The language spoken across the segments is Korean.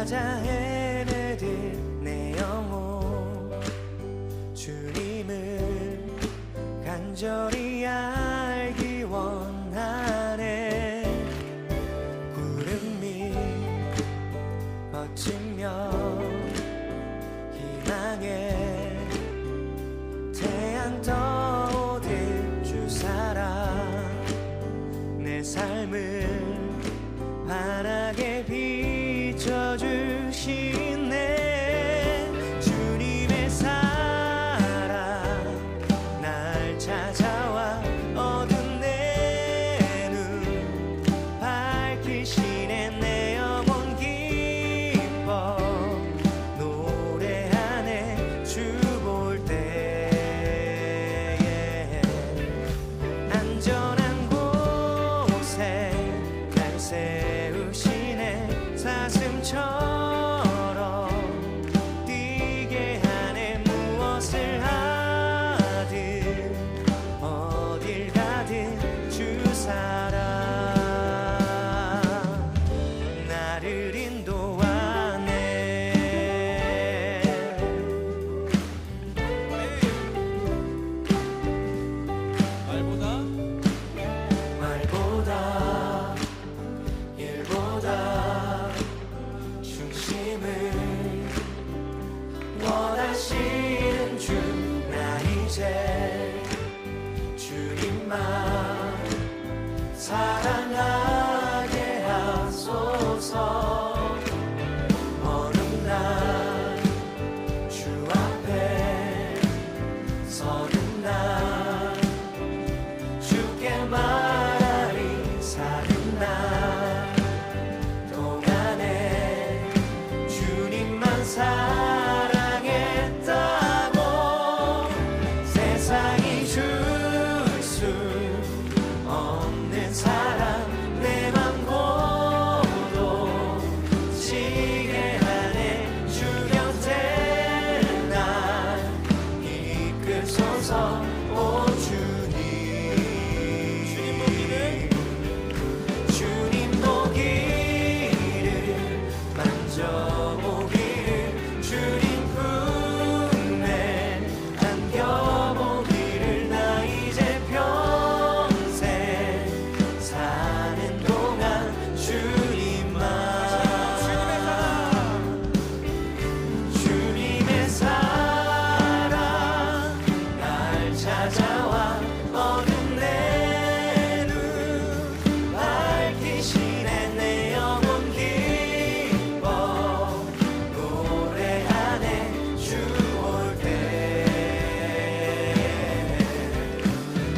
찾아 헤매듯 내 영혼 주님을 간절히 알기 원하네. 구름이 거치며 희망의 태양 떠오듯 주 사랑 내 삶을 환하게 비춰주시네. 주님의 사랑 날 찾아와 어두운 내 눈 밝히시네. 내 영혼 기뻐 노래하네. 주 볼 때에 안전한 곳에 날 세우시네. 사슴처럼 뛰게 하네. 무엇을 하든 어딜 가든 주 사랑 나를 인도하네. 말보다 일보다 중심을 원하시는 주 나 이제 주님만 사랑하게 하소서. 어느 날 주 앞에 서는 날 주께 말하리. 사는 날 동안에 주님만 사랑했다고 세상이 줄 수 없는 사랑 내 맘 고독지게 하네. 주 곁에 날 이끌소서. 오 주님 주님 보기를 만져보기를 주님 품에 안겨보기를 나 이제 평생 사는 동안 주님의 사랑 날 찾아와 어두운 내 눈 밝히시네. 내 영혼 기뻐 노래하네. 주 올 때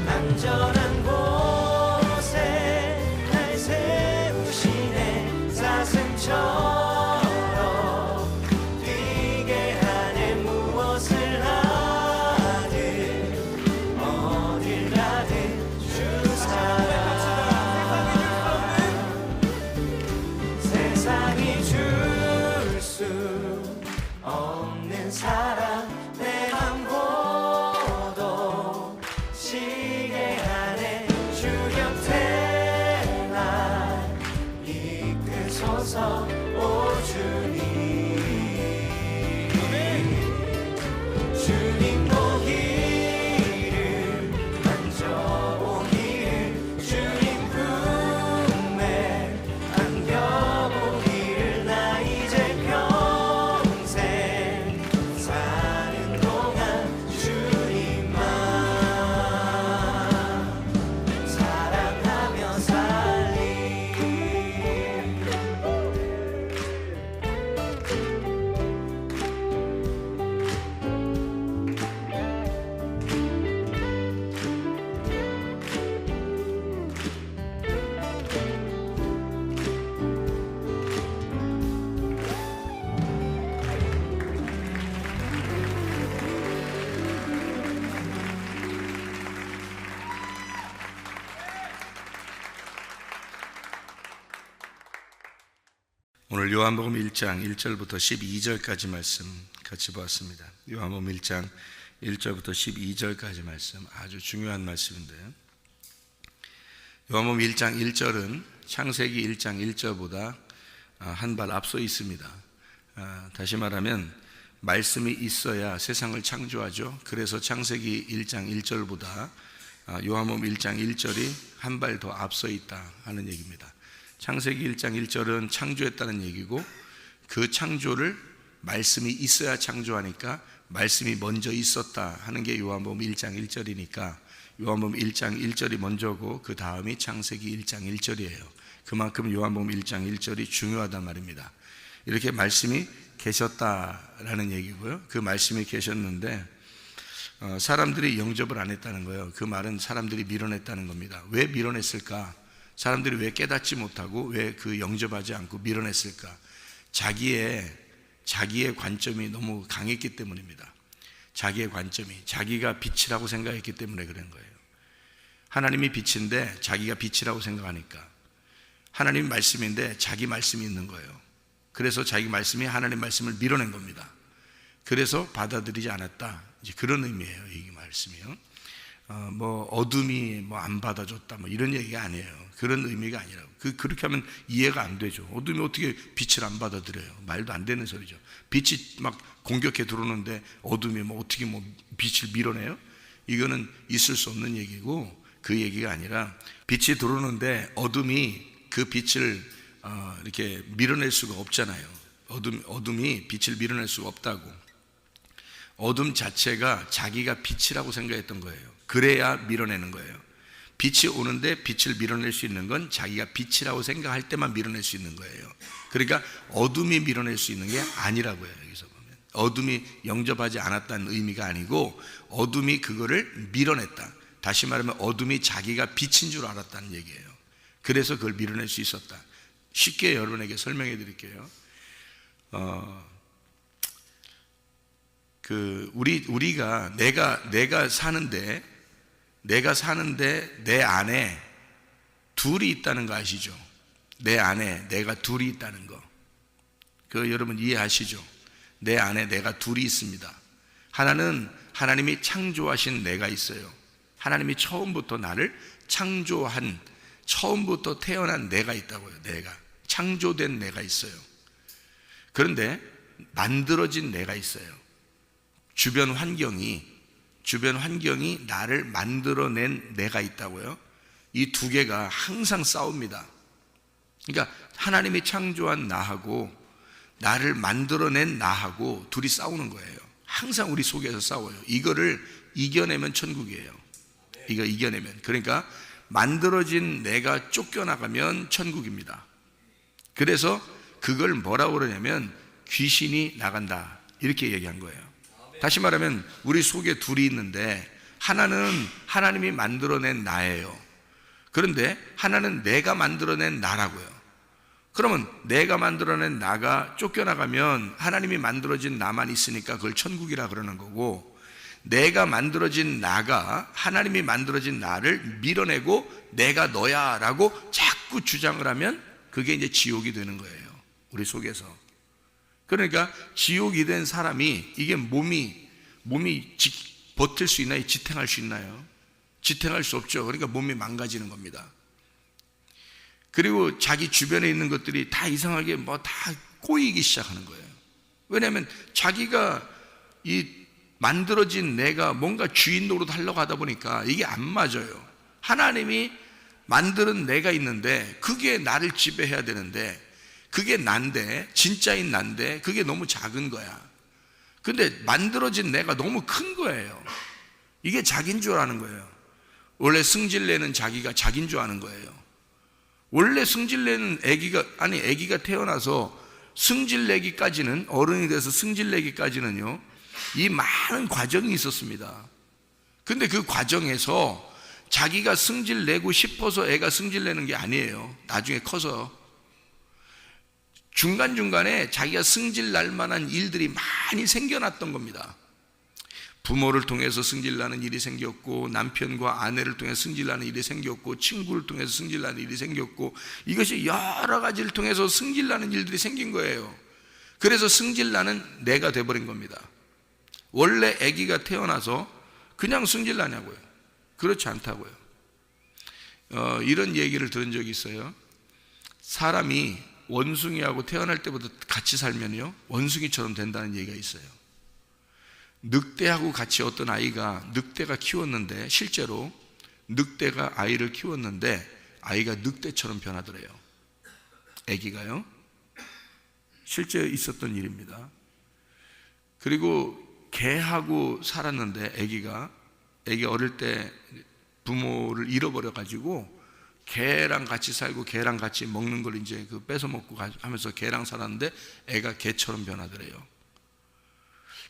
안전한 곳에 날 세우시네. 사슴처럼 뛰게 하네. 무엇을 하든 어딜 가든 주 사랑 세상이 줄 수 없는 사랑 내 맘 고독지게 하네. 주 곁에 날 이끌소서. 오 주님 주님 보기를 만져보기를 주님 품에 안겨보기를 나 이제 평생 사는 동안 주님만 사랑하며 살리. 오늘 요한복음 1장 1절부터 12절까지 말씀 같이 보았습니다. 요한복음 1장 1절부터 12절까지 말씀 아주 중요한 말씀인데요. 요한복음 1장 1절은 창세기 1장 1절보다 한 발 앞서 있습니다. 다시 말하면 말씀이 있어야 세상을 창조하죠. 그래서 창세기 1장 1절보다 요한복음 1장 1절이 한 발 더 앞서 있다 하는 얘기입니다. 창세기 1장 1절은 창조했다는 얘기고, 그 창조를 말씀이 있어야 창조하니까 말씀이 먼저 있었다 하는 게 요한복음 1장 1절이니까 요한복음 1장 1절이 먼저고 그 다음이 창세기 1장 1절이에요. 그만큼 요한복음 1장 1절이 중요하단 말입니다. 이렇게 말씀이 계셨다라는 얘기고요. 그 말씀이 계셨는데 사람들이 영접을 안 했다는 거예요. 그 말은 사람들이 밀어냈다는 겁니다. 왜 밀어냈을까? 사람들이 왜 깨닫지 못하고 왜 그 영접하지 않고 밀어냈을까? 자기의 관점이 너무 강했기 때문입니다. 자기의 관점이, 자기가 빛이라고 생각했기 때문에 그런 거예요. 하나님이 빛인데 자기가 빛이라고 생각하니까, 하나님 말씀인데 자기 말씀이 있는 거예요. 그래서 자기 말씀이 하나님 말씀을 밀어낸 겁니다. 그래서 받아들이지 않았다, 이제 그런 의미예요. 이 말씀이요. 어둠이 안 받아줬다 이런 얘기가 아니에요. 그런 의미가 아니라고. 그렇게 하면 이해가 안 되죠. 어둠이 어떻게 빛을 안 받아들여요? 말도 안 되는 소리죠. 빛이 막 공격해 들어오는데 어둠이 어떻게 빛을 밀어내요? 이거는 있을 수 없는 얘기고, 그 얘기가 아니라 빛이 들어오는데 어둠이 그 빛을 이렇게 밀어낼 수가 없잖아요. 어둠이 빛을 밀어낼 수가 없다고. 어둠 자체가 자기가 빛이라고 생각했던 거예요. 그래야 밀어내는 거예요. 빛이 오는데 빛을 밀어낼 수 있는 건 자기가 빛이라고 생각할 때만 밀어낼 수 있는 거예요. 그러니까 어둠이 밀어낼 수 있는 게 아니라고요. 여기서 보면 어둠이 영접하지 않았다는 의미가 아니고 어둠이 그거를 밀어냈다. 다시 말하면 어둠이 자기가 빛인 줄 알았다는 얘기예요. 그래서 그걸 밀어낼 수 있었다. 쉽게 여러분에게 설명해 드릴게요. 우리가 내가 사는데 내 안에 둘이 있다는 거 아시죠? 내 안에 내가 둘이 있다는 거. 여러분 이해하시죠? 내 안에 내가 둘이 있습니다. 하나는 하나님이 창조하신 내가 있어요. 하나님이 처음부터 나를 창조한, 처음부터 태어난 내가 있다고요. 내가 창조된 내가 있어요. 그런데 만들어진 내가 있어요. 주변 환경이 나를 만들어낸 내가 있다고요. 이 두 개가 항상 싸웁니다. 그러니까 하나님이 창조한 나하고 나를 만들어낸 나하고 둘이 싸우는 거예요. 항상 우리 속에서 싸워요. 이거를 이겨내면 천국이에요. 이거 이겨내면. 그러니까 만들어진 내가 쫓겨나가면 천국입니다. 그래서 그걸 뭐라고 그러냐면 귀신이 나간다, 이렇게 얘기한 거예요. 다시 말하면 우리 속에 둘이 있는데 하나는 하나님이 만들어낸 나예요. 그런데 하나는 내가 만들어낸 나라고요. 그러면 내가 만들어낸 나가 쫓겨나가면 하나님이 만들어진 나만 있으니까 그걸 천국이라 그러는 거고, 내가 만들어진 나가 하나님이 만들어진 나를 밀어내고 내가 너야 라고 자꾸 주장을 하면 그게 이제 지옥이 되는 거예요. 우리 속에서. 그러니까 지옥이 된 사람이, 이게 몸이 버틸 수 있나요? 지탱할 수 있나요? 지탱할 수 없죠. 그러니까 몸이 망가지는 겁니다. 그리고 자기 주변에 있는 것들이 다 이상하게 다 꼬이기 시작하는 거예요. 왜냐하면 자기가 이 만들어진 내가 뭔가 주인 노릇 하려고 하다 보니까 이게 안 맞아요. 하나님이 만드는 내가 있는데 그게 나를 지배해야 되는데, 그게 난데, 진짜인 난데 그게 너무 작은 거야. 근데 만들어진 내가 너무 큰 거예요. 이게 자기인 줄 아는 거예요. 원래 승질내는 자기가 자기인 줄 아는 거예요. 원래 승질내는 아기가 태어나서 승질내기까지는, 어른이 돼서 승질내기까지는요, 이 많은 과정이 있었습니다. 근데 그 과정에서 자기가 승질내고 싶어서 애가 승질내는 게 아니에요. 나중에 커서 중간중간에 자기가 승질날 만한 일들이 많이 생겨났던 겁니다. 부모를 통해서 승질나는 일이 생겼고, 남편과 아내를 통해서 승질나는 일이 생겼고, 친구를 통해서 승질나는 일이 생겼고, 이것이 여러 가지를 통해서 승질나는 일들이 생긴 거예요. 그래서 승질나는 내가 돼버린 겁니다. 원래 아기가 태어나서 그냥 승질나냐고요? 그렇지 않다고요. 이런 얘기를 들은 적이 있어요. 사람이 원숭이하고 태어날 때부터 같이 살면요 원숭이처럼 된다는 얘기가 있어요. 늑대하고 같이 어떤 아이가 늑대가 키웠는데 실제로 늑대가 아이를 키웠는데 아이가 늑대처럼 변하더래요. 아기가요. 실제 있었던 일입니다. 그리고 개하고 살았는데 아기 어릴 때 부모를 잃어버려 가지고 개랑 같이 살고 개랑 같이 먹는 걸 이제 그 뺏어 먹고 하면서 개랑 살았는데 애가 개처럼 변하더래요.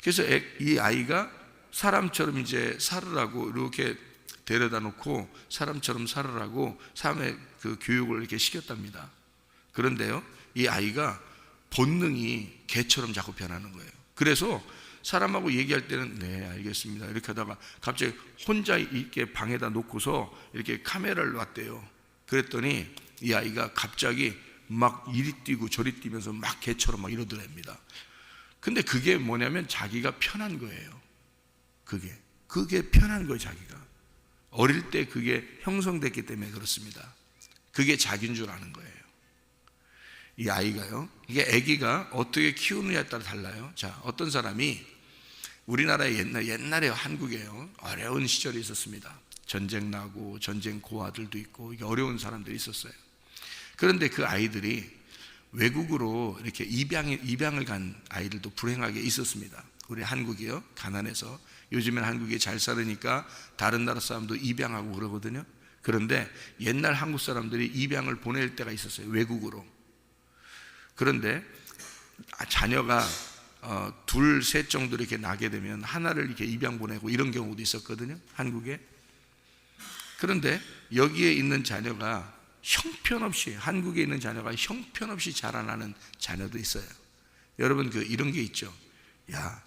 그래서 이 아이가 사람처럼 이제 살으라고 이렇게 데려다 놓고 사람처럼 살으라고 삶의 그 교육을 이렇게 시켰답니다. 그런데요, 이 아이가 본능이 개처럼 자꾸 변하는 거예요. 그래서 사람하고 얘기할 때는 네 알겠습니다 이렇게 하다가 갑자기 혼자 이렇게 방에다 놓고서 이렇게 카메라를 놨대요. 그랬더니 이 아이가 갑자기 막 이리 뛰고 저리 뛰면서 막 개처럼 막 이러더랍니다. 근데 그게 뭐냐면 자기가 편한 거예요. 그게 편한 거예요. 자기가 어릴 때 그게 형성됐기 때문에 그렇습니다. 그게 자기인 줄 아는 거예요. 이 아이가요, 이게 아기가 어떻게 키우느냐에 따라 달라요. 자, 어떤 사람이 우리나라에 옛날에 한국에요 어려운 시절이 있었습니다. 전쟁 나고 전쟁 고아들도 있고 어려운 사람들이 있었어요. 그런데 그 아이들이 외국으로 이렇게 입양을 간 아이들도 불행하게 있었습니다. 우리 한국이요 가난해서 요즘엔 한국이 잘 살으니까 다른 나라 사람도 입양하고 그러거든요. 그런데 옛날 한국 사람들이 입양을 보낼 때가 있었어요. 외국으로. 그런데 자녀가 둘, 셋 정도 이렇게 나게 되면 하나를 이렇게 입양 보내고 이런 경우도 있었거든요. 한국에. 그런데 여기에 있는 자녀가 형편없이 한국에 있는 자녀가 형편없이 자라나는 자녀도 있어요. 여러분 이런 게 있죠. 야,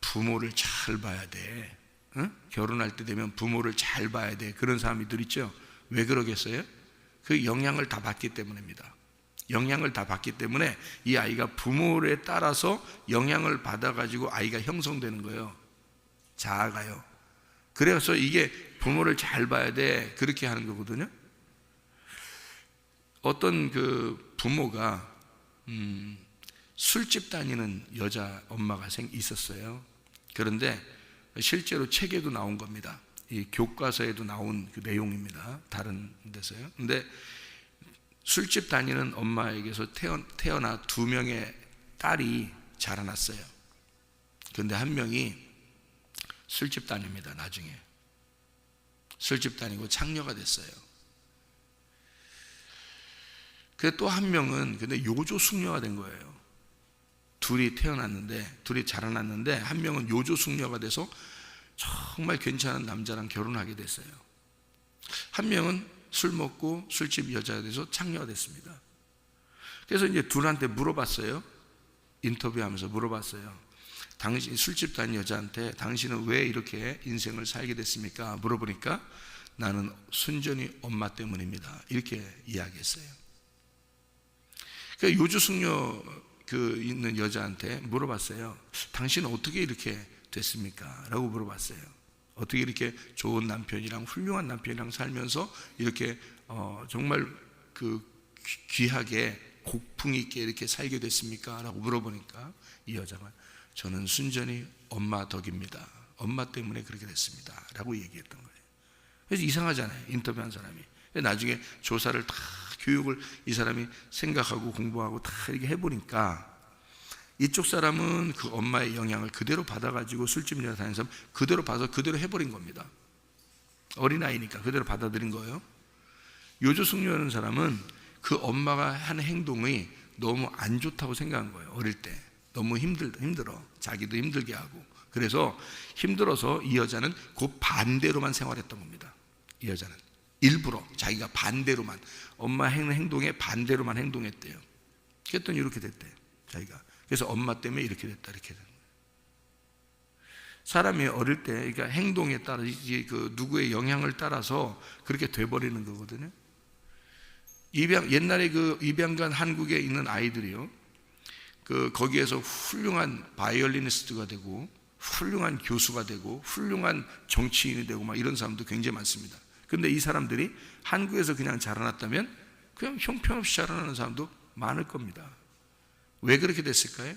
부모를 잘 봐야 돼. 응? 결혼할 때 되면 부모를 잘 봐야 돼. 그런 사람들 있죠. 왜 그러겠어요? 그 영향을 다 받기 때문입니다. 영향을 다 받기 때문에 이 아이가 부모에 따라서 영향을 받아가지고 아이가 형성되는 거예요. 자아가요. 그래서 이게 부모를 잘 봐야 돼. 그렇게 하는 거거든요. 어떤 그 부모가 술집 다니는 여자 엄마가 있었어요. 그런데 실제로 책에도 나온 겁니다. 이 교과서에도 나온 그 내용입니다. 다른 데서요. 근데 술집 다니는 엄마에게서 태어나 2명의 딸이 자라났어요. 그런데 한 명이 술집 다닙니다. 나중에 술집 다니고 창녀가 됐어요. 그 또 한 명은 근데 요조 숙녀가 된 거예요. 둘이 자라났는데 한 명은 요조 숙녀가 돼서 정말 괜찮은 남자랑 결혼하게 됐어요. 한 명은 술 먹고 술집 여자가 돼서 창녀가 됐습니다. 그래서 이제 둘한테 물어봤어요. 인터뷰하면서 물어봤어요. 당신 술집 다닌 여자한테 당신은 왜 이렇게 인생을 살게 됐습니까? 물어보니까 나는 순전히 엄마 때문입니다. 이렇게 이야기했어요. 그러니까 요조 숙녀 있는 여자한테 물어봤어요. 당신은 어떻게 이렇게 됐습니까? 라고 물어봤어요. 어떻게 이렇게 좋은 남편이랑 훌륭한 남편이랑 살면서 이렇게 정말 귀하게 고풍 있게 이렇게 살게 됐습니까? 라고 물어보니까 이 여자가 저는 순전히 엄마 덕입니다. 엄마 때문에 그렇게 됐습니다. 라고 얘기했던 거예요. 그래서 이상하잖아요. 인터뷰한 사람이. 나중에 조사를 다 교육을 이 사람이 생각하고 공부하고 다 이렇게 해보니까 이쪽 사람은 그 엄마의 영향을 그대로 받아가지고 술집 여자 다니는 사람 그대로 봐서 그대로 해버린 겁니다. 어린아이니까 그대로 받아들인 거예요. 요조 숙녀라는 사람은 그 엄마가 하는 행동이 너무 안 좋다고 생각한 거예요. 어릴 때 너무 힘들어 자기도 힘들게 하고 그래서 힘들어서 이 여자는 그 반대로만 생활했던 겁니다. 이 여자는 일부러 자기가 반대로만 엄마 행동에 반대로만 행동했대요. 그랬더니 이렇게 됐대요. 자기가 그래서 엄마 때문에 이렇게 됐다 이렇게 된 거예요. 사람이 어릴 때 그러니까 행동에 따라 그 누구의 영향을 따라서 그렇게 돼버리는 거거든요. 옛날에 그 입양간 한국에 있는 아이들이요. 거기에서 훌륭한 바이올리니스트가 되고 훌륭한 교수가 되고 훌륭한 정치인이 되고 막 이런 사람도 굉장히 많습니다. 근데 이 사람들이 한국에서 그냥 자라났다면 그냥 형편없이 자라나는 사람도 많을 겁니다. 왜 그렇게 됐을까요?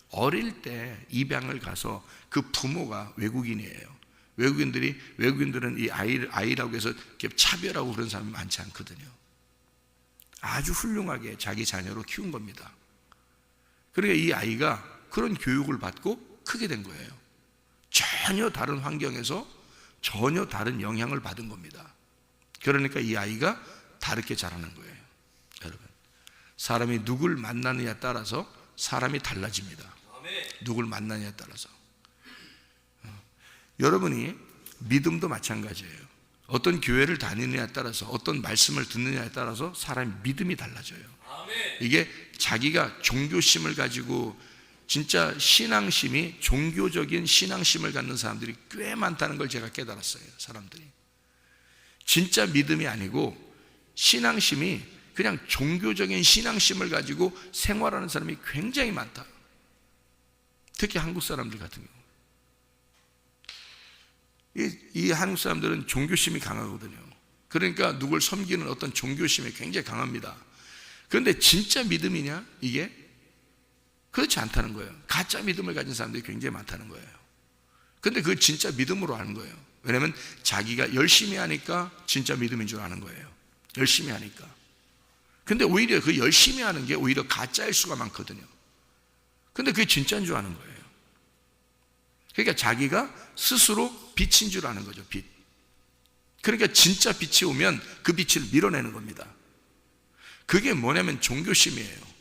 어릴 때 입양을 가서 그 부모가 외국인이에요. 외국인들은 이 아이라고 해서 이렇게 차별하고 그런 사람이 많지 않거든요. 아주 훌륭하게 자기 자녀로 키운 겁니다. 그러니까 이 아이가 그런 교육을 받고 크게 된 거예요. 전혀 다른 환경에서 전혀 다른 영향을 받은 겁니다. 그러니까 이 아이가 다르게 자라는 거예요. 여러분, 사람이 누굴 만나느냐에 따라서 사람이 달라집니다. 누굴 만나느냐에 따라서. 여러분이 믿음도 마찬가지예요. 어떤 교회를 다니느냐에 따라서, 어떤 말씀을 듣느냐에 따라서 사람의 믿음이 달라져요. 이게 자기가 종교심을 가지고 진짜 신앙심이, 종교적인 신앙심을 갖는 사람들이 꽤 많다는 걸 제가 깨달았어요. 사람들이 진짜 믿음이 아니고 신앙심이 그냥 종교적인 신앙심을 가지고 생활하는 사람이 굉장히 많다. 특히 한국 사람들 같은 경우, 이 한국 사람들은 종교심이 강하거든요. 그러니까 누굴 섬기는 어떤 종교심이 굉장히 강합니다. 그런데 진짜 믿음이냐? 이게 그렇지 않다는 거예요. 가짜 믿음을 가진 사람들이 굉장히 많다는 거예요. 그런데 그 진짜 믿음으로 하는 거예요. 왜냐하면 자기가 열심히 하니까 진짜 믿음인 줄 아는 거예요. 열심히 하니까. 근데 오히려 그 열심히 하는 게 오히려 가짜일 수가 많거든요. 근데 그게 진짜인 줄 아는 거예요. 그러니까 자기가 스스로 빛인 줄 아는 거죠. 빛. 그러니까 진짜 빛이 오면 그 빛을 밀어내는 겁니다. 그게 뭐냐면 종교심이에요.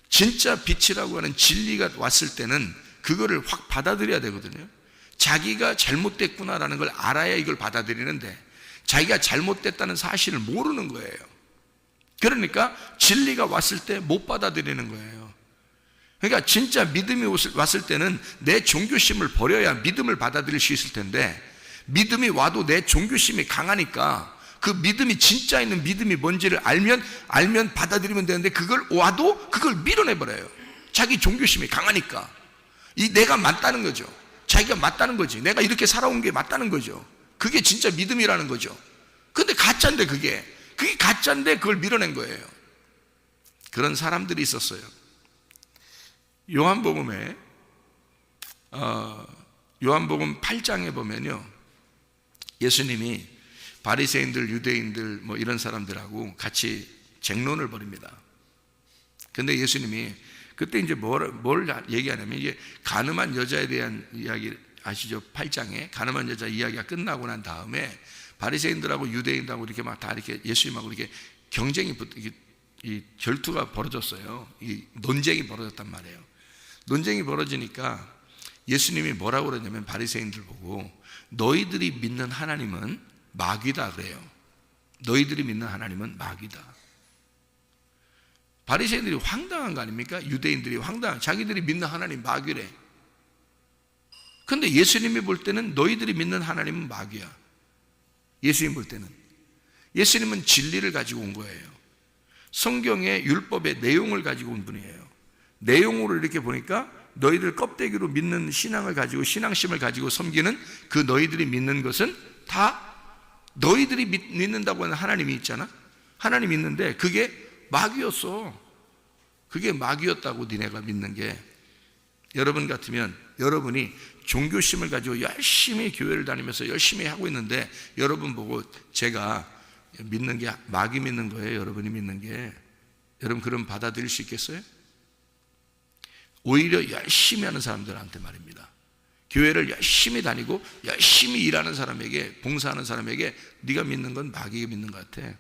진짜 빛이라고 하는 진리가 왔을 때는 그거를 확 받아들여야 되거든요. 자기가 잘못됐구나라는 걸 알아야 이걸 받아들이는데 자기가 잘못됐다는 사실을 모르는 거예요. 그러니까 진리가 왔을 때 못 받아들이는 거예요. 그러니까 진짜 믿음이 왔을 때는 내 종교심을 버려야 믿음을 받아들일 수 있을 텐데, 믿음이 와도 내 종교심이 강하니까 그 믿음이 진짜 있는 믿음이 뭔지를 알면 받아들이면 되는데, 그걸 와도 그걸 밀어내버려요. 자기 종교심이 강하니까. 내가 맞다는 거죠. 자기가 맞다는 거지. 내가 이렇게 살아온 게 맞다는 거죠. 그게 진짜 믿음이라는 거죠. 근데 가짜인데 그게 가짜인데 그걸 밀어낸 거예요. 그런 사람들이 있었어요. 요한복음에 요한복음 8장에 보면요, 예수님이 바리새인들, 유대인들 뭐 이런 사람들하고 같이 쟁론을 벌입니다. 근데 예수님이 그때 이제 뭘 얘기하냐면, 이게 가늠한 여자에 대한 이야기 아시죠? 8장에 가늠한 여자 이야기가 끝나고 난 다음에 바리새인들하고 유대인들하고 이렇게 막 다 이렇게 예수님하고 이렇게 경쟁이 이 결투가 벌어졌어요. 이 논쟁이 벌어졌단 말이에요. 논쟁이 벌어지니까 예수님이 뭐라고 그러냐면, 바리새인들 보고 너희들이 믿는 하나님은 마귀다 그래요. 너희들이 믿는 하나님은 마귀다. 바리새인들이 황당한 거 아닙니까? 유대인들이 자기들이 믿는 하나님 마귀래. 근데 예수님이 볼 때는 너희들이 믿는 하나님은 마귀야. 예수님 볼 때는. 예수님은 진리를 가지고 온 거예요. 성경의 율법의 내용을 가지고 온 분이에요. 내용으로 이렇게 보니까 너희들 껍데기로 믿는 신앙을 가지고, 신앙심을 가지고 섬기는 그 너희들이 믿는 것은 다 너희들이 믿는다고 하는 하나님이 있잖아. 하나님이 있는데 그게 마귀였어. 그게 마귀였다고 니네가 믿는 게. 여러분 같으면 여러분이 종교심을 가지고 열심히 교회를 다니면서 열심히 하고 있는데, 여러분 보고 제가 믿는 게 마귀 믿는 거예요, 여러분이 믿는 게. 여러분 그럼 받아들일 수 있겠어요? 오히려 열심히 하는 사람들한테 말입니다. 교회를 열심히 다니고 열심히 일하는 사람에게, 봉사하는 사람에게 네가 믿는 건 마귀가 믿는 것 같아.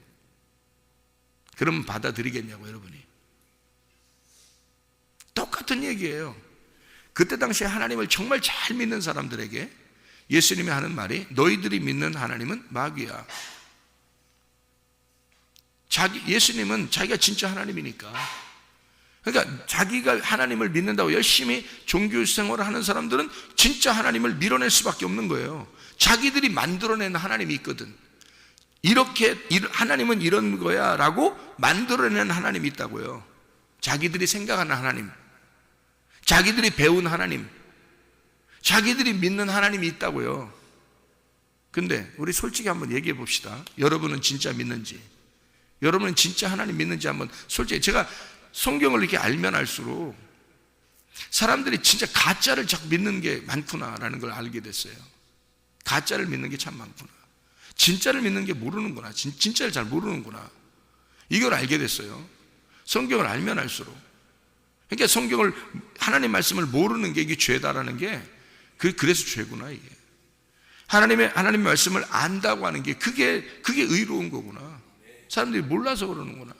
그럼 받아들이겠냐고, 여러분이. 똑같은 얘기예요. 그때 당시에 하나님을 정말 잘 믿는 사람들에게 예수님이 하는 말이, 너희들이 믿는 하나님은 마귀야. 예수님은 자기가 진짜 하나님이니까. 그러니까 자기가 하나님을 믿는다고 열심히 종교 생활을 하는 사람들은 진짜 하나님을 밀어낼 수밖에 없는 거예요. 자기들이 만들어낸 하나님이 있거든. 이렇게 하나님은 이런 거야 라고 만들어낸 하나님이 있다고요. 자기들이 생각하는 하나님, 자기들이 배운 하나님, 자기들이 믿는 하나님이 있다고요. 근데 우리 솔직히 한번 얘기해 봅시다. 여러분은 진짜 믿는지, 여러분은 진짜 하나님 믿는지 한번 솔직히, 제가 성경을 이렇게 알면 알수록 사람들이 진짜 가짜를 자꾸 믿는 게 많구나라는 걸 알게 됐어요. 가짜를 믿는 게 참 많구나. 진짜를 믿는 게 모르는구나. 진짜를 잘 모르는구나. 이걸 알게 됐어요. 성경을 알면 알수록. 그러니까 성경을, 하나님 말씀을 모르는 게 이게 죄다라는 게, 그래서 죄구나, 이게. 하나님 말씀을 안다고 하는 게 그게 의로운 거구나. 사람들이 몰라서 그러는구나.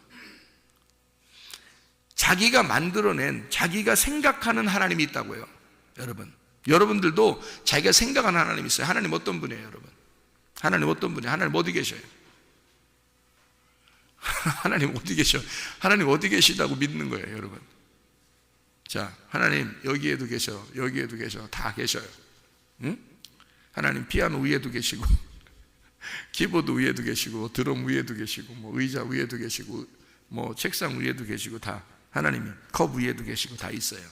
자기가 만들어낸, 자기가 생각하는 하나님이 있다고요. 여러분들도 자기가 생각하는 하나님이 있어요. 하나님 어떤 분이에요, 여러분? 하나님 어떤 분이에요? 하나님 어디 계셔요? 하나님 어디 계셔? 하나님 어디 계시다고 믿는 거예요, 여러분. 자, 하나님 여기에도 계셔, 여기에도 계셔, 다 계셔요. 응? 하나님 피아노 위에도 계시고, 키보드 위에도 계시고, 드럼 위에도 계시고, 뭐 의자 위에도 계시고, 뭐 책상 위에도 계시고, 다 하나님이 컵 위에도 계시고 다 있어요.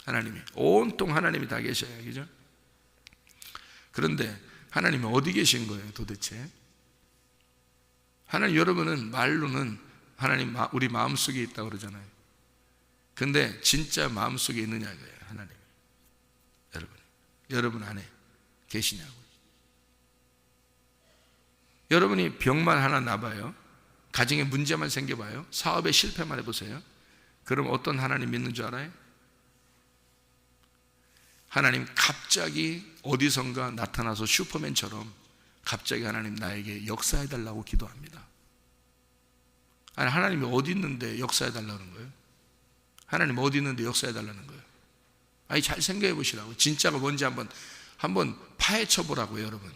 하나님이 온통 하나님이 다 계셔요, 그죠? 그런데 하나님이 어디 계신 거예요, 도대체? 하나님, 여러분은 말로는 하나님 우리 마음속에 있다고 그러잖아요. 근데 진짜 마음속에 있느냐고요, 하나님. 여러분 안에 계시냐고요. 여러분이 병만 하나 나봐요, 가정에 문제만 생겨봐요, 사업에 실패만 해보세요. 그럼 어떤 하나님 믿는 줄 알아요? 하나님 갑자기 어디선가 나타나서 슈퍼맨처럼 갑자기 하나님 나에게 역사해달라고 기도합니다. 아니, 하나님이 어디 있는데 역사해달라는 거예요? 하나님 어디 있는데 역사해달라는 거예요? 아니, 잘 생각해 보시라고. 진짜가 뭔지 한번 파헤쳐 보라고요, 여러분.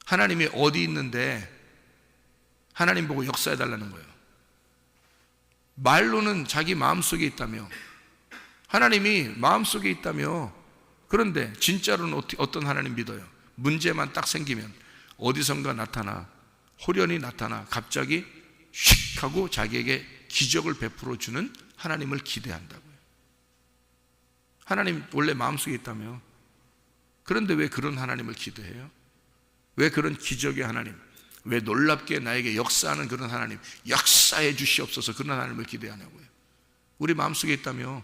하나님이 어디 있는데 하나님 보고 역사해달라는 거예요. 말로는 자기 마음속에 있다며, 하나님이 마음속에 있다며. 그런데 진짜로는 어떤 하나님 믿어요? 문제만 딱 생기면 어디선가 나타나, 호련히 나타나 갑자기 휙 하고 자기에게 기적을 베풀어 주는 하나님을 기대한다고요. 하나님 원래 마음속에 있다며. 그런데 왜 그런 하나님을 기대해요? 왜 그런 기적의 하나님, 왜 놀랍게 나에게 역사하는 그런 하나님, 역사해 주시옵소서, 그런 하나님을 기대하냐고요. 우리 마음속에 있다며.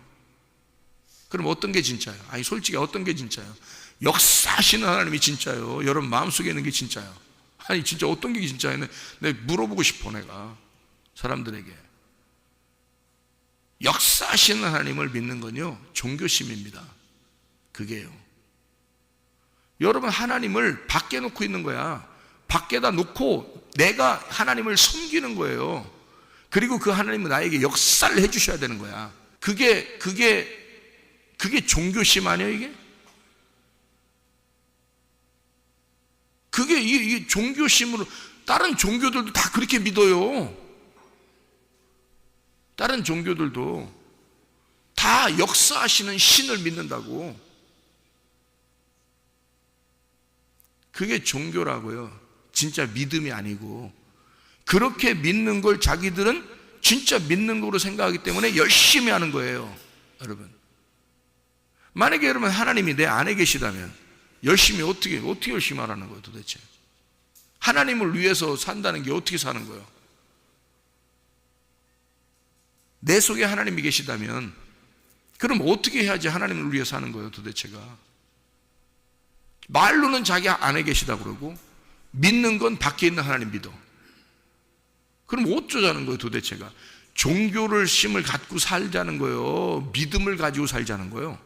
그럼 어떤 게 진짜예요? 아니, 솔직히 어떤 게 진짜예요? 역사하시는 하나님이 진짜예요. 여러분 마음속에 있는 게 진짜예요. 아니, 진짜 어떤 게 진짜예요? 내가 물어보고 싶어, 내가 사람들에게. 역사하시는 하나님을 믿는 건요, 종교심입니다. 그게요. 여러분, 하나님을 밖에 놓고 있는 거야. 밖에다 놓고 내가 하나님을 섬기는 거예요. 그리고 그 하나님은 나에게 역사를 해주셔야 되는 거야. 그게 종교심 아니에요, 이게? 이게 종교심으로, 다른 종교들도 다 그렇게 믿어요. 다른 종교들도 다 역사하시는 신을 믿는다고. 그게 종교라고요. 진짜 믿음이 아니고. 그렇게 믿는 걸 자기들은 진짜 믿는 거로 생각하기 때문에 열심히 하는 거예요, 여러분. 만약에 여러분 하나님이 내 안에 계시다면 열심히 어떻게 열심히 하라는 거예요, 도대체? 하나님을 위해서 산다는 게 어떻게 사는 거예요? 내 속에 하나님이 계시다면 그럼 어떻게 해야지 하나님을 위해 사는 거예요, 도대체가? 말로는 자기 안에 계시다 그러고 믿는 건 밖에 있는 하나님 믿어. 그럼 어쩌자는 거예요, 도대체가? 종교를 심을 갖고 살자는 거예요? 믿음을 가지고 살자는 거예요?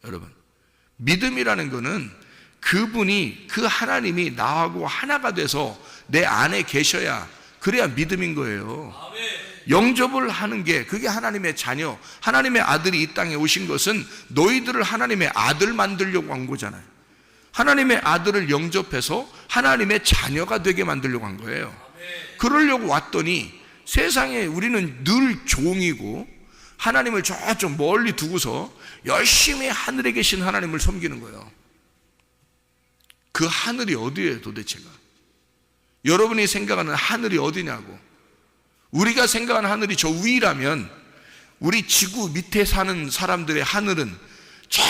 여러분, 믿음이라는 거는 그분이, 그 하나님이 나하고 하나가 돼서 내 안에 계셔야, 그래야 믿음인 거예요. 영접을 하는 게, 그게 하나님의 자녀, 하나님의 아들이 이 땅에 오신 것은 너희들을 하나님의 아들 만들려고 한 거잖아요. 하나님의 아들을 영접해서 하나님의 자녀가 되게 만들려고 한 거예요. 그러려고 왔더니 세상에 우리는 늘 종이고 하나님을 저쪽 멀리 두고서 열심히 하늘에 계신 하나님을 섬기는 거예요. 그 하늘이 어디예요, 도대체가? 여러분이 생각하는 하늘이 어디냐고. 우리가 생각하는 하늘이 저 위라면 우리 지구 밑에 사는 사람들의 하늘은 저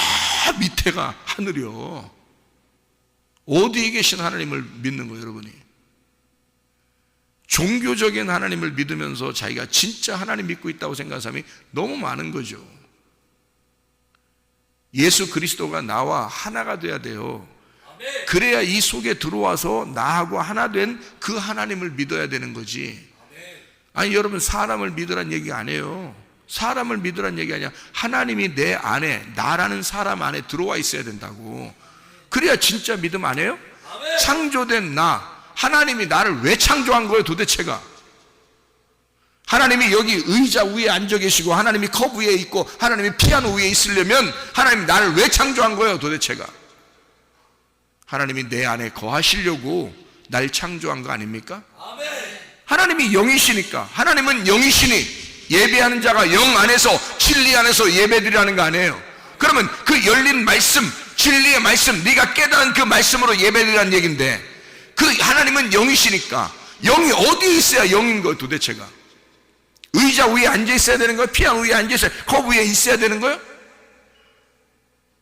밑에가 하늘이요. 어디에 계신 하나님을 믿는 거예요, 여러분이? 종교적인 하나님을 믿으면서 자기가 진짜 하나님 믿고 있다고 생각하는 사람이 너무 많은 거죠. 예수 그리스도가 나와 하나가 돼야 돼요. 그래야 이 속에 들어와서 나하고 하나 된 그 하나님을 믿어야 되는 거지. 아니 여러분, 사람을 믿으란 얘기 안 해요. 사람을 믿으란 얘기 아니야. 하나님이 내 안에, 나라는 사람 안에 들어와 있어야 된다고. 그래야 진짜 믿음 안 해요? 창조된 나, 하나님이 나를 왜 창조한 거예요 도대체가? 하나님이 여기 의자 위에 앉아 계시고 하나님이 컵 위에 있고 하나님이 피아노 위에 있으려면 하나님이 나를 왜 창조한 거예요 도대체가? 하나님이 내 안에 거하시려고 날 창조한 거 아닙니까? 하나님이 영이시니까. 하나님은 영이시니 예배하는 자가 영 안에서, 진리 안에서 예배드리라는 거 아니에요? 그러면 그 열린 말씀, 진리의 말씀, 네가 깨달은 그 말씀으로 예배드리라는 얘기인데, 그 하나님은 영이시니까 영이 어디에 있어야 영인 거예요 도대체가? 의자 위에 앉아 있어야 되는 거예요? 피아노 위에 앉아 있어야, 컵 위에 있어야 되는 거예요?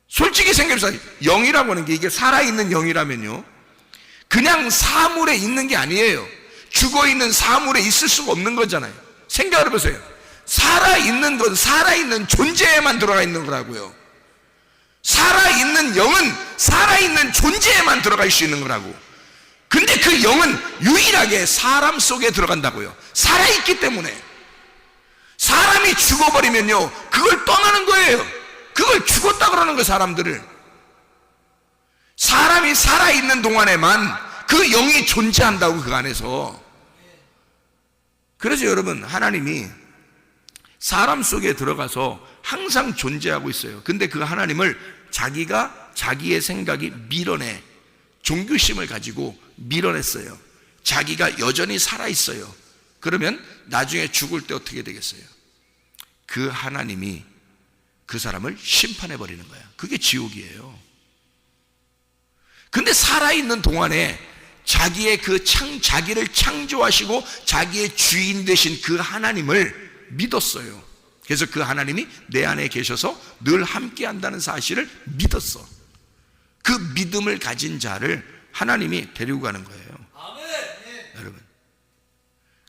솔직히 생각해서 영이라고 하는 게, 이게 살아있는 영이라면요, 그냥 사물에 있는 게 아니에요. 죽어있는 사물에 있을 수가 없는 거잖아요. 생각을 해보세요. 살아있는 건 살아있는 존재에만 들어가 있는 거라고요. 살아있는 영은 살아있는 존재에만 들어갈 수 있는 거라고. 근데 그 영은 유일하게 사람 속에 들어간다고요. 살아있기 때문에. 사람이 죽어버리면요, 그걸 떠나는 거예요. 그걸 죽었다 그러는 거예요, 사람들을. 사람이 살아있는 동안에만 그 영이 존재한다고, 그 안에서. 그래서 여러분, 하나님이 사람 속에 들어가서 항상 존재하고 있어요. 근데 그 하나님을 자기가 자기의 생각이 밀어내, 종교심을 가지고 밀어냈어요. 자기가 여전히 살아있어요. 그러면 나중에 죽을 때 어떻게 되겠어요? 그 하나님이 그 사람을 심판해버리는 거야. 그게 지옥이에요. 근데 살아있는 동안에 자기의 자기를 창조하시고 자기의 주인 되신 그 하나님을 믿었어요. 그래서 그 하나님이 내 안에 계셔서 늘 함께 한다는 사실을 믿었어. 그 믿음을 가진 자를 하나님이 데리고 가는 거예요. 여러분,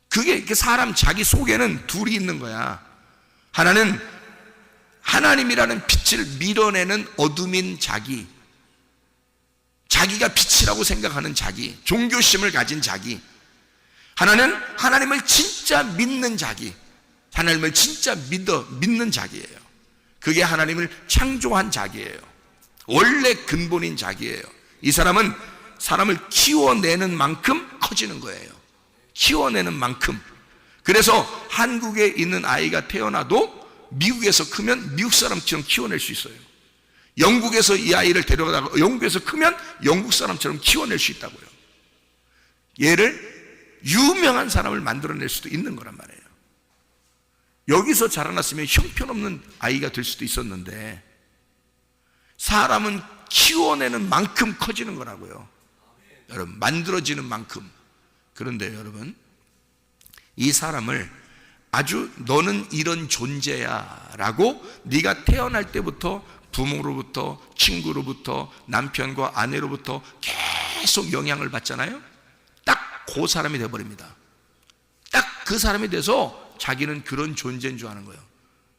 그게 사람 자기 속에는 둘이 있는 거야. 하나는 하나님이라는 빛을 밀어내는 어둠인 자기, 자기가 빛이라고 생각하는 자기, 종교심을 가진 자기. 하나는 하나님을 진짜 믿는 자기, 하나님을 진짜 믿는 자기예요. 그게 하나님을 창조한 자기예요. 원래 근본인 자기예요. 이 사람은 사람을 키워내는 만큼 커지는 거예요. 키워내는 만큼. 그래서 한국에 있는 아이가 태어나도 미국에서 크면 미국 사람처럼 키워낼 수 있어요. 영국에서 이 아이를 데려가다가 영국에서 크면 영국 사람처럼 키워낼 수 있다고요. 얘를 유명한 사람을 만들어낼 수도 있는 거란 말이에요. 여기서 자라났으면 형편없는 아이가 될 수도 있었는데, 사람은 키워내는 만큼 커지는 거라고요. 여러분, 만들어지는 만큼. 그런데 여러분, 이 사람을 아주 너는 이런 존재야 라고 네가 태어날 때부터 부모로부터, 친구로부터, 남편과 아내로부터 계속 영향을 받잖아요. 딱 그 사람이 돼버립니다. 딱 그 사람이 돼서 자기는 그런 존재인 줄 아는 거예요.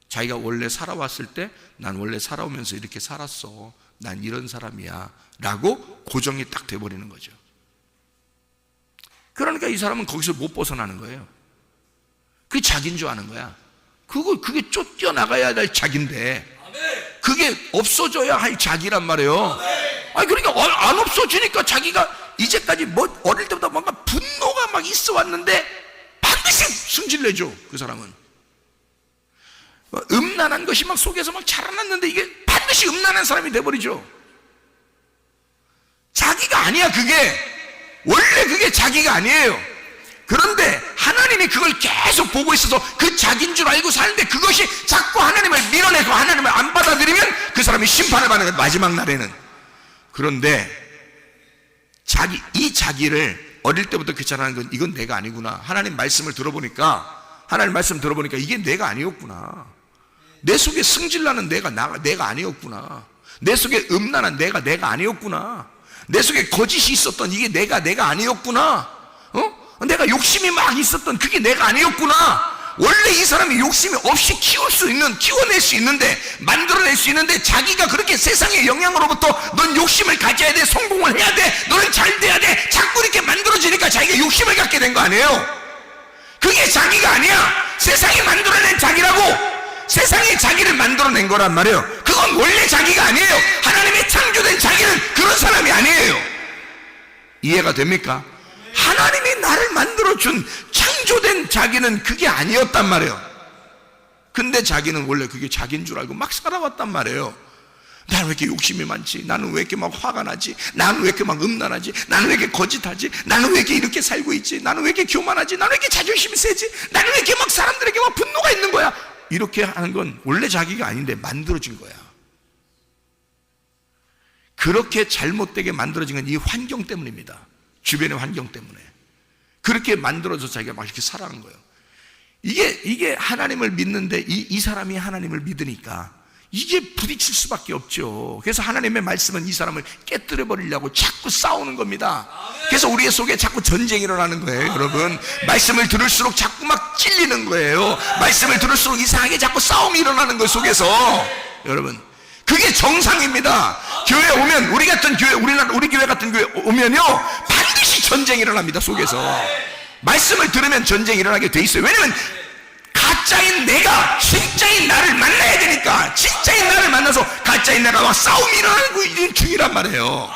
자기가 원래 살아왔을 때 난 원래 살아오면서 이렇게 살았어, 난 이런 사람이야 라고 고정이 딱 돼버리는 거죠. 그러니까 이 사람은 거기서 못 벗어나는 거예요. 그게 자기인 줄 아는 거야. 그게 쫓겨나가야 될 자기인데 그게 없어져야 할 자기란 말이에요. 아니 그러니까 안 없어지니까 자기가 이제까지 어릴 때부터 뭔가 분노가 막 있어 왔는데 반드시 승질내죠. 그 사람은 음란한 것이 막 속에서 막 자라났는데 이게 반드시 음란한 사람이 돼버리죠. 자기가 아니야. 그게 원래 그게 자기가 아니에요. 그런데 하나님이 그걸 계속 보고 있어서 그 자기인 줄 알고 사는데, 그것이 자꾸 하나님을 밀어내고 하나님을 안 받아들이면 그 사람이 심판을 받는 거예요, 마지막 날에는. 그런데 이 자기를 어릴 때부터 귀찮아하는 건 이건 내가 아니구나. 하나님 말씀을 들어보니까 이게 내가 아니었구나. 내 속에 승질나는 내가 아니었구나. 내 속에 음란한 내가 아니었구나. 내 속에 거짓이 있었던 이게 내가 아니었구나. 내가 욕심이 막 있었던 그게 내가 아니었구나. 원래 이 사람이 욕심이 없이 키워낼 수 있는데, 만들어낼 수 있는데, 자기가 그렇게 세상의 영향으로부터 넌 욕심을 가져야 돼, 성공을 해야 돼, 너는 잘 돼야 돼, 자꾸 이렇게 만들어지니까 자기가 욕심을 갖게 된 거 아니에요? 그게 자기가 아니야. 세상이 만들어낸 자기라고. 세상이 자기를 만들어낸 거란 말이에요. 그건 원래 자기가 아니에요. 하나님의 창조된 자기는 그런 사람이 아니에요. 이해가 됩니까? 하나님이 나를 만들어준 창조된 자기는 그게 아니었단 말이에요. 근데 자기는 원래 그게 자기인 줄 알고 막 살아왔단 말이에요. 나는 왜 이렇게 욕심이 많지? 나는 왜 이렇게 막 화가 나지? 나는 왜 이렇게 막 음란하지? 나는 왜 이렇게 거짓하지? 나는 왜 이렇게 살고 있지? 나는 왜 이렇게 교만하지? 나는 왜 이렇게 자존심이 세지? 나는 왜 이렇게 막 사람들에게 막 분노가 있는 거야? 이렇게 하는 건 원래 자기가 아닌데 만들어진 거야. 그렇게 잘못되게 만들어진 건 이 환경 때문입니다. 주변의 환경 때문에. 그렇게 만들어서 자기가 막 이렇게 살아가는 거예요. 이게 하나님을 믿는데 이 사람이 하나님을 믿으니까 이게 부딪힐 수밖에 없죠. 그래서 하나님의 말씀은 이 사람을 깨뜨려 버리려고 자꾸 싸우는 겁니다. 그래서 우리의 속에 자꾸 전쟁이 일어나는 거예요. 여러분, 말씀을 들을수록 자꾸 막 찔리는 거예요. 말씀을 들을수록 이상하게 자꾸 싸움이 일어나는 거예요, 속에서. 여러분, 그게 정상입니다. 교회 오면, 우리 교회 같은 교회 오면요, 반드시 전쟁이 일어납니다, 속에서. 말씀을 들으면 전쟁이 일어나게 돼 있어요. 왜냐면 가짜인 내가 진짜인 나를 만나야 되니까. 진짜인 나를 만나서 가짜인 내가 막 싸움이 일어나는 중이란 말이에요.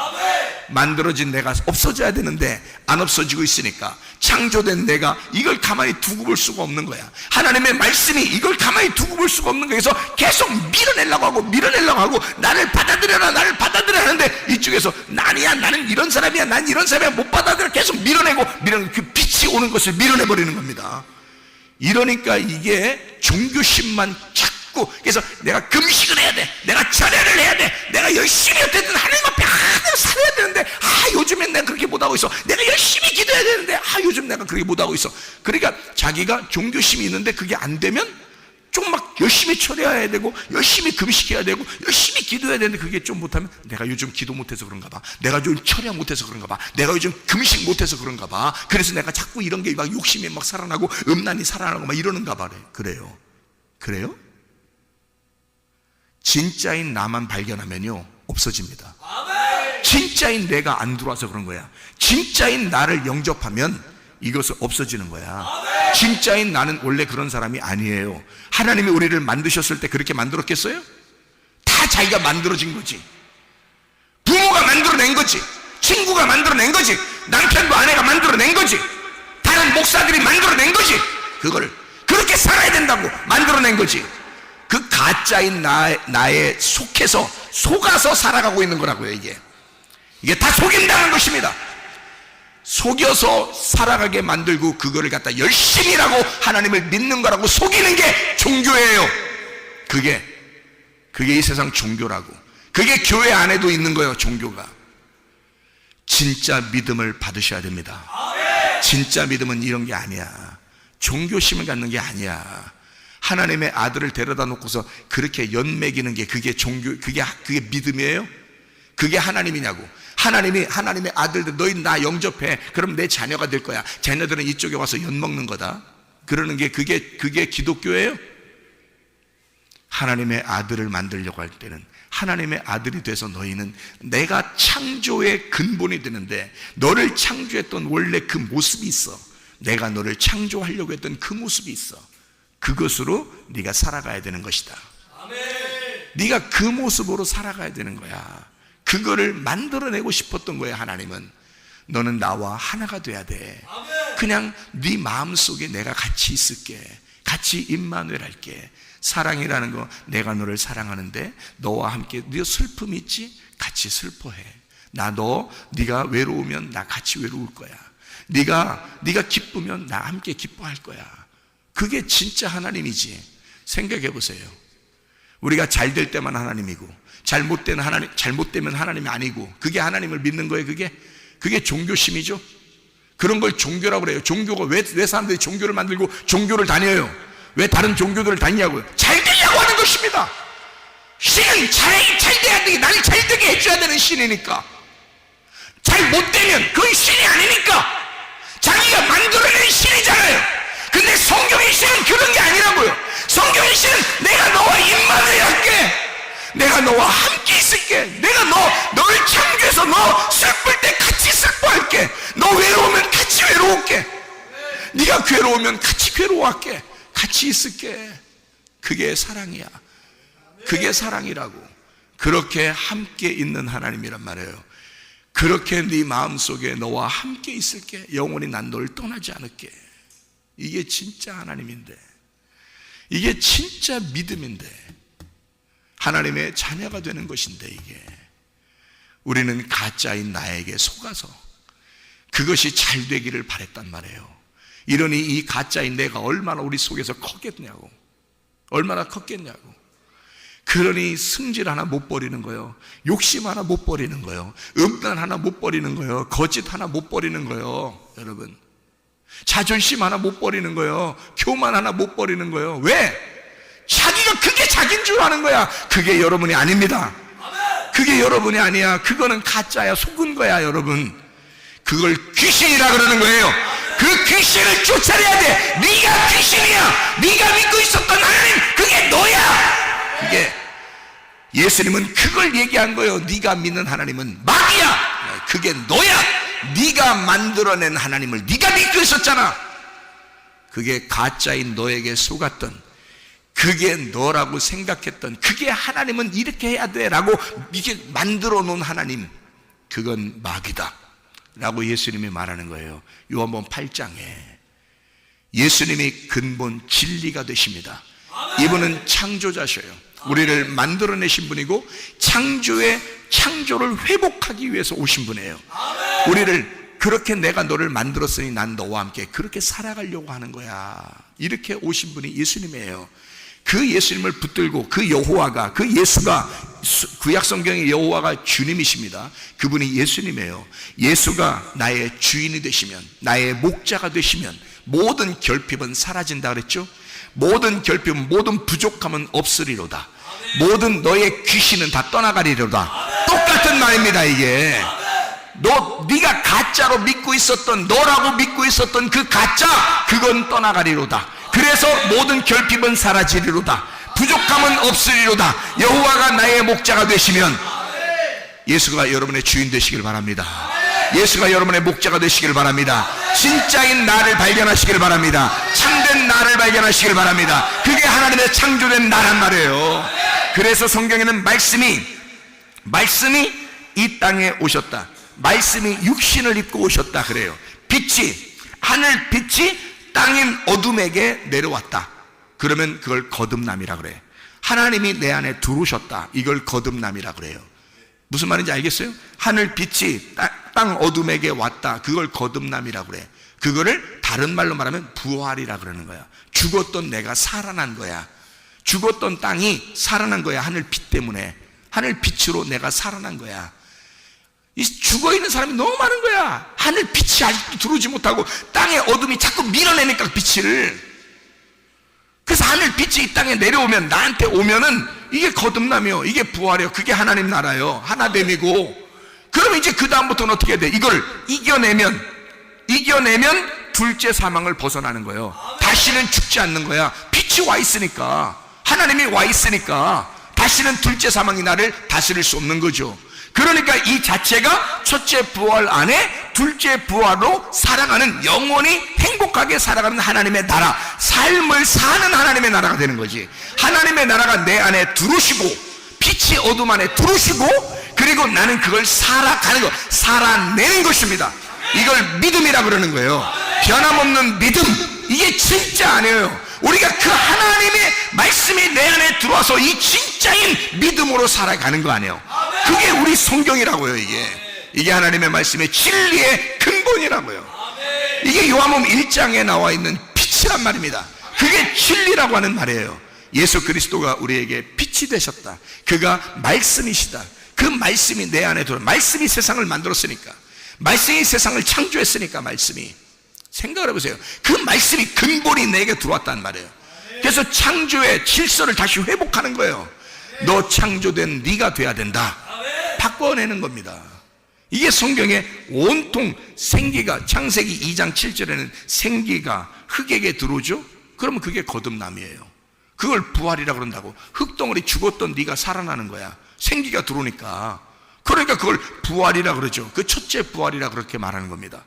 만들어진 내가 없어져야 되는데 안 없어지고 있으니까 창조된 내가 이걸 가만히 두고 볼 수가 없는 거야. 하나님의 말씀이 이걸 가만히 두고 볼 수가 없는 거야. 그래서 계속 밀어내려고 하고 나를 받아들여라 하는데 이쪽에서 아니야, 나는 이런 사람이야, 난 이런 사람이야, 못 받아들여. 계속 밀어내고 그 빛이 오는 것을 밀어내버리는 겁니다. 이러니까 이게 종교심만 자꾸. 그래서 내가 금식을 해야 돼, 내가 절야를 해야 돼, 내가 열심히 어쨌든 하나님 앞에 내가 살아야 되는데 요즘엔 내가 그렇게 못하고 있어. 내가 열심히 기도해야 되는데 요즘 내가 그렇게 못하고 있어. 그러니까 자기가 종교심이 있는데 그게 안 되면 좀 막 열심히 철야해야 되고 열심히 금식해야 되고 열심히 기도해야 되는데 그게 좀 못하면 내가 요즘 기도 못해서 그런가 봐, 내가 요즘 철야 못해서 그런가 봐, 내가 요즘 금식 못해서 그런가 봐, 그래서 내가 자꾸 이런 게 막 욕심이 막 살아나고 음란이 살아나고 막 이러는가 봐. 그래요? 진짜인 나만 발견하면요 없어집니다. 진짜인 내가 안 들어와서 그런 거야. 진짜인 나를 영접하면 이것은 없어지는 거야. 진짜인 나는 원래 그런 사람이 아니에요. 하나님이 우리를 만드셨을 때 그렇게 만들었겠어요? 다 자기가 만들어진 거지. 부모가 만들어낸 거지. 친구가 만들어낸 거지. 남편과 아내가 만들어낸 거지. 다른 목사들이 만들어낸 거지. 그거를 그렇게 살아야 된다고 만들어낸 거지. 그 가짜인 나에 속아서 살아가고 있는 거라고요. 이게 다 속임당한 것입니다. 속여서 살아가게 만들고 그거를 갖다 열심히라고 하나님을 믿는 거라고 속이는 게 종교예요. 그게 이 세상 종교라고. 그게 교회 안에도 있는 거예요. 종교가. 진짜 믿음을 받으셔야 됩니다. 진짜 믿음은 이런 게 아니야. 종교심을 갖는 게 아니야. 하나님의 아들을 데려다 놓고서 그렇게 연맥이는 게 그게 종교, 그게 믿음이에요? 그게 하나님이냐고. 하나님의 아들들, 너희 나 영접해. 그럼 내 자녀가 될 거야. 자녀들은 이쪽에 와서 연 먹는 거다. 그러는 게 그게 기독교예요? 하나님의 아들을 만들려고 할 때는 하나님의 아들이 돼서 너희는 내가 창조의 근본이 되는데 너를 창조했던 원래 그 모습이 있어. 내가 너를 창조하려고 했던 그 모습이 있어. 그것으로 네가 살아가야 되는 것이다. 네가 그 모습으로 살아가야 되는 거야. 그거를 만들어내고 싶었던 거야. 하나님은 너는 나와 하나가 돼야 돼. 그냥 네 마음속에 내가 같이 있을게. 같이 임마누엘 할게. 사랑이라는 거, 내가 너를 사랑하는데 너와 함께 네 슬픔 있지? 같이 슬퍼해. 네가 외로우면 나 같이 외로울 거야. 네가 기쁘면 나 함께 기뻐할 거야. 그게 진짜 하나님이지. 생각해 보세요. 우리가 잘 될 때만 하나님이고 잘못되면 하나님이 아니고, 그게 하나님을 믿는 거예요. 그게 종교심이죠. 그런 걸 종교라고 그래요. 종교가 왜 사람들이 종교를 만들고 종교를 다녀요? 왜 다른 종교들을 다니냐고요? 잘 되려고 하는 것입니다. 신은 잘 돼야 돼. 나를 잘 되게 해줘야 되는 신이니까. 잘 못되면 그건 신이 아니니까. 자기가 만들어낸 신이잖아요. 근데 성경의 신은 그런 게 아니라고요. 성경의 신은 내가 너와 임마누엘 할게, 내가 너와 함께 있을게, 내가 너를 창조해서 너 슬플 때 같이 슬퍼할게, 너 외로우면 같이 외로울게, 네가 괴로우면 같이 괴로워할게, 같이 있을게. 그게 사랑이야. 그게 사랑이라고. 그렇게 함께 있는 하나님이란 말이에요. 그렇게 네 마음속에 너와 함께 있을게, 영원히 난 너를 떠나지 않을게. 이게 진짜 하나님인데, 이게 진짜 믿음인데, 하나님의 자녀가 되는 것인데, 이게 우리는 가짜인 나에게 속아서 그것이 잘 되기를 바랬단 말이에요. 이러니 이 가짜인 내가 얼마나 우리 속에서 컸겠냐고, 얼마나 컸겠냐고. 그러니 승질 하나 못 버리는 거예요. 욕심 하나 못 버리는 거예요. 음란 하나 못 버리는 거예요. 거짓 하나 못 버리는 거예요. 여러분, 자존심 하나 못 버리는 거예요. 교만 하나 못 버리는 거예요. 왜? 자기가 그게 자기인 줄 아는 거야. 그게 여러분이 아닙니다. 그게 여러분이 아니야. 그거는 가짜야, 속은 거야. 여러분, 그걸 귀신이라 그러는 거예요. 그 귀신을 쫓아내야 돼. 네가 귀신이야. 네가 믿고 있었던 하나님, 그게 너야. 그게 예수님은 그걸 얘기한 거예요. 네가 믿는 하나님은 마귀야. 그게 너야. 네가 만들어낸 하나님을 네가 믿고 있었잖아. 그게 가짜인 너에게 속았던, 그게 너라고 생각했던, 그게 하나님은 이렇게 해야 돼 라고 이게 만들어 놓은 하나님, 그건 마귀다 라고 예수님이 말하는 거예요. 요한복음 8장에 예수님이 근본 진리가 되십니다. 이분은 창조자셔요. 우리를 만들어내신 분이고 창조를 회복하기 위해서 오신 분이에요. 우리를 그렇게, 내가 너를 만들었으니 난 너와 함께 그렇게 살아가려고 하는 거야. 이렇게 오신 분이 예수님이에요. 그 예수님을 붙들고 그 여호와가, 그 예수가, 구약성경의 여호와가 주님이십니다. 그분이 예수님이에요. 예수가 나의 주인이 되시면, 나의 목자가 되시면 모든 결핍은 사라진다 그랬죠. 모든 결핍은, 모든 부족함은 없으리로다. 모든 너의 귀신은 다 떠나가리로다. 똑같은 말입니다. 이게 네가 가짜로 믿고 있었던, 너라고 믿고 있었던 그 가짜, 그건 떠나가리로다. 그래서 모든 결핍은 사라지리로다. 부족함은 없으리로다. 여호와가 나의 목자가 되시면, 예수가 여러분의 주인 되시길 바랍니다. 예수가 여러분의 목자가 되시길 바랍니다. 진짜인 나를 발견하시길 바랍니다. 참된 나를 발견하시길 바랍니다. 그게 하나님의 창조된 나란 말이에요. 그래서 성경에는 말씀이 이 땅에 오셨다, 말씀이 육신을 입고 오셨다 그래요. 빛이, 하늘 빛이 땅인 어둠에게 내려왔다. 그러면 그걸 거듭남이라 그래. 하나님이 내 안에 들어오셨다, 이걸 거듭남이라 그래요. 무슨 말인지 알겠어요? 하늘 빛이 땅 어둠에게 왔다, 그걸 거듭남이라 그래. 그거를 다른 말로 말하면 부활이라 그러는 거야. 죽었던 내가 살아난 거야. 죽었던 땅이 살아난 거야. 하늘 빛 때문에, 하늘 빛으로 내가 살아난 거야. 이 죽어있는 사람이 너무 많은 거야. 하늘 빛이 아직도 들어오지 못하고 땅의 어둠이 자꾸 밀어내니까 빛을. 그래서 하늘 빛이 이 땅에 내려오면, 나한테 오면은 이게 거듭남이요, 이게 부활이요, 그게 하나님 나라요, 하나됨이고. 그러면 이제 그 다음부터는 어떻게 해야 돼? 이걸 이겨내면 둘째 사망을 벗어나는 거예요. 다시는 죽지 않는 거야. 빛이 와 있으니까, 하나님이 와 있으니까 다시는 둘째 사망이 나를 다스릴 수 없는 거죠. 그러니까 이 자체가 첫째 부활 안에 둘째 부활로 살아가는, 영원히 행복하게 살아가는 하나님의 나라, 삶을 사는 하나님의 나라가 되는 거지. 하나님의 나라가 내 안에 들어오시고, 빛이 어둠 안에 들어오시고, 그리고 나는 그걸 살아가는 것, 살아내는 것입니다. 이걸 믿음이라 그러는 거예요. 변함없는 믿음, 이게 진짜 아니에요. 우리가 그 하나님의 말씀이 내 안에 들어와서 이 진짜인 믿음으로 살아가는 거 아니에요. 그게 우리 성경이라고요. 이게 하나님의 말씀의 진리의 근본이라고요. 이게 요한복음 1장에 나와 있는 빛이란 말입니다. 그게 진리라고 하는 말이에요. 예수 그리스도가 우리에게 빛이 되셨다. 그가 말씀이시다. 그 말씀이 내 안에 들어, 말씀이 세상을 만들었으니까, 말씀이 세상을 창조했으니까, 말씀이, 생각을 해보세요. 그 말씀이 근본이 내게 들어왔단 말이에요. 그래서 창조의 질서를 다시 회복하는 거예요. 너 창조된 네가 돼야 된다. 바꿔내는 겁니다. 이게 성경에 온통 생기가, 창세기 2장 7절에는 생기가 흙에게 들어오죠. 그러면 그게 거듭남이에요. 그걸 부활이라고 그런다고. 흙덩어리 죽었던 네가 살아나는 거야. 생기가 들어오니까. 그러니까 그걸 부활이라고 그러죠. 그 첫째 부활이라고 그렇게 말하는 겁니다.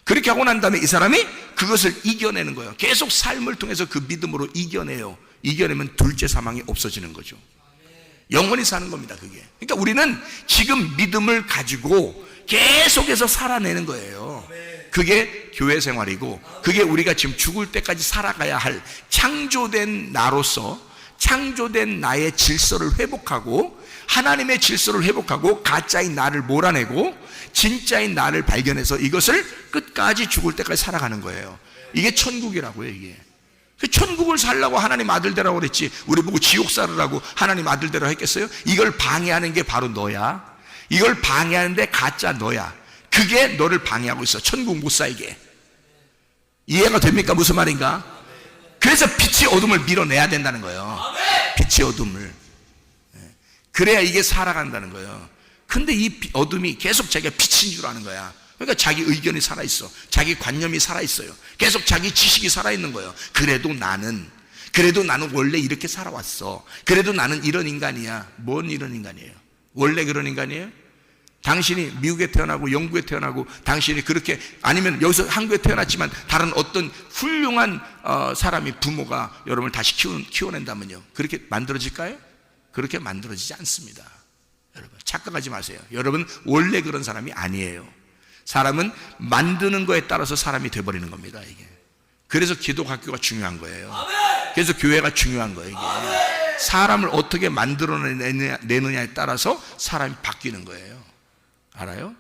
그렇게 하고 난 다음에 이 사람이 그것을 이겨내는 거예요. 계속 삶을 통해서 그 믿음으로 이겨내요. 이겨내면 둘째 사망이 없어지는 거죠. 영원히 사는 겁니다, 그게. 그러니까 우리는 지금 믿음을 가지고 계속해서 살아내는 거예요. 그게 교회 생활이고, 그게 우리가 지금 죽을 때까지 살아가야 할 창조된 나로서 창조된 나의 질서를 회복하고, 하나님의 질서를 회복하고, 가짜인 나를 몰아내고 진짜인 나를 발견해서 이것을 끝까지 죽을 때까지 살아가는 거예요. 이게 천국이라고요. 이게 그 천국을 살라고 하나님 아들 되라고 그랬지, 우리 보고 지옥 살으라고 하나님 아들 되라고 했겠어요? 이걸 방해하는 게 바로 너야. 이걸 방해하는데 가짜 너야. 그게 너를 방해하고 있어. 천국 못 살게. 이해가 됩니까? 무슨 말인가? 그래서 빛이 어둠을 밀어내야 된다는 거예요. 빛이 어둠을. 그래야 이게 살아간다는 거예요. 근데 이 어둠이 계속 자기가 빛인 줄 아는 거야. 그러니까 자기 의견이 살아있어. 자기 관념이 살아있어요. 계속 자기 지식이 살아있는 거예요. 그래도 나는 원래 이렇게 살아왔어. 그래도 나는 이런 인간이야. 뭔 이런 인간이에요? 원래 그런 인간이에요? 당신이 미국에 태어나고 영국에 태어나고, 당신이 그렇게, 아니면 여기서 한국에 태어났지만 다른 어떤 훌륭한 사람이, 부모가 여러분을 다시 키워낸다면요, 그렇게 만들어질까요? 그렇게 만들어지지 않습니다. 여러분 착각하지 마세요. 여러분 원래 그런 사람이 아니에요. 사람은 만드는 거에 따라서 사람이 돼버리는 겁니다. 이게. 그래서 기독학교가 중요한 거예요. 그래서 교회가 중요한 거예요. 이게. 사람을 어떻게 만들어내느냐에 따라서 사람이 바뀌는 거예요. 알아요?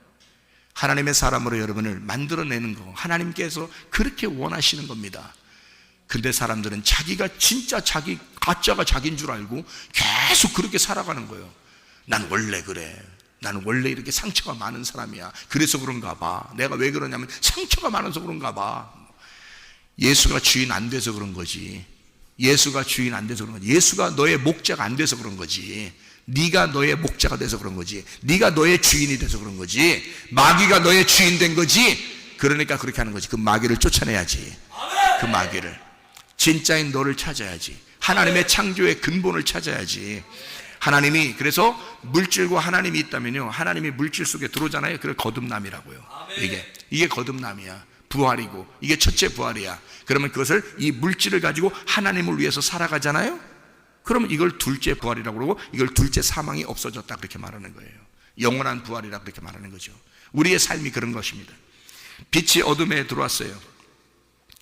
하나님의 사람으로 여러분을 만들어내는 거, 하나님께서 그렇게 원하시는 겁니다. 근데 사람들은 자기가 진짜 가짜가 자기인 줄 알고 계속 그렇게 살아가는 거예요. 난 원래 그래. 나는 원래 이렇게 상처가 많은 사람이야. 그래서 그런가 봐. 내가 왜 그러냐면 상처가 많아서 그런가 봐. 예수가 주인 안 돼서 그런 거지. 예수가 주인 안 돼서 그런 거지. 예수가 너의 목자가 안 돼서 그런 거지. 네가 너의 목자가 돼서 그런 거지. 네가 너의 주인이 돼서 그런 거지. 마귀가 너의 주인 된 거지. 그러니까 그렇게 하는 거지. 그 마귀를 쫓아내야지. 그 마귀를. 진짜인 너를 찾아야지. 하나님의 창조의 근본을 찾아야지. 하나님이, 그래서 물질과 하나님이 있다면요, 하나님이 물질 속에 들어오잖아요. 그걸 거듭남이라고요. 이게 거듭남이야. 부활이고, 이게 첫째 부활이야. 그러면 그것을, 이 물질을 가지고 하나님을 위해서 살아가잖아요. 그러면 이걸 둘째 부활이라고 그러고, 이걸 둘째 사망이 없어졌다 그렇게 말하는 거예요. 영원한 부활이라 그렇게 말하는 거죠. 우리의 삶이 그런 것입니다. 빛이 어둠에 들어왔어요.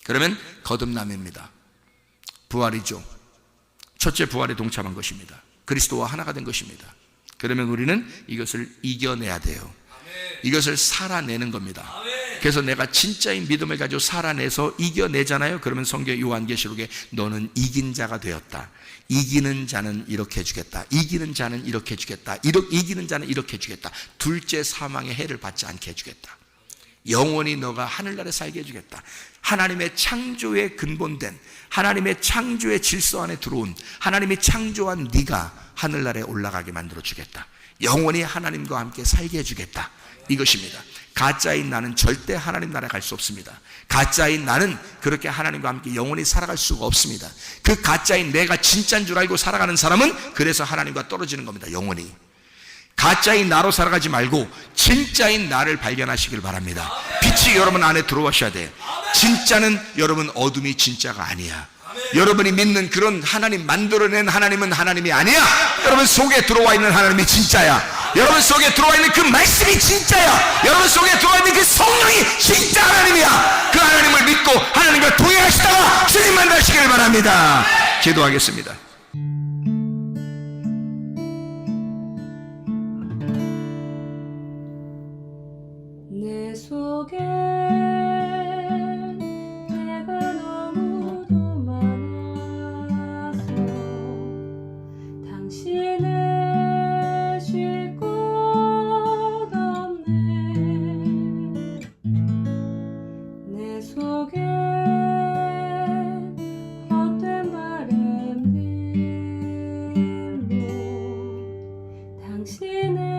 그러면 거듭남입니다. 부활이죠. 첫째 부활에 동참한 것입니다. 그리스도와 하나가 된 것입니다. 그러면 우리는 이것을 이겨내야 돼요. 이것을 살아내는 겁니다. 그래서 내가 진짜인 믿음을 가지고 살아내서 이겨내잖아요. 그러면 성경 요한계시록에 너는 이긴 자가 되었다. 이기는 자는 이렇게 해주겠다. 이기는 자는 이렇게 해주겠다. 이기는 자는 이렇게 해주겠다. 둘째 사망의 해를 받지 않게 해주겠다. 영원히 너가 하늘나라에 살게 해주겠다. 하나님의 창조의 근본된, 하나님의 창조의 질서 안에 들어온, 하나님이 창조한 네가 하늘나라에 올라가게 만들어주겠다. 영원히 하나님과 함께 살게 해주겠다. 이것입니다. 가짜인 나는 절대 하나님 나라에 갈 수 없습니다. 가짜인 나는 그렇게 하나님과 함께 영원히 살아갈 수가 없습니다. 그 가짜인 내가 진짜인 줄 알고 살아가는 사람은 그래서 하나님과 떨어지는 겁니다. 영원히. 가짜인 나로 살아가지 말고 진짜인 나를 발견하시길 바랍니다. 빛이 여러분 안에 들어오셔야 돼요. 진짜는 여러분 어둠이 진짜가 아니야. 여러분이 믿는 그런 하나님, 만들어낸 하나님은 하나님이 아니야. 여러분 속에 들어와 있는 하나님이 진짜야. 여러분 속에 들어와 있는 그 말씀이 진짜야. 여러분 속에 들어와 있는 그 성령이 진짜 하나님이야. 그 하나님을 믿고 하나님과 동행하시다가 주님 만나시길 바랍니다. 기도하겠습니다. 내 속에 내가 너무도 많아서 당신을 쉴 곳 없네. 내 속에 헛된 바람들로 당신을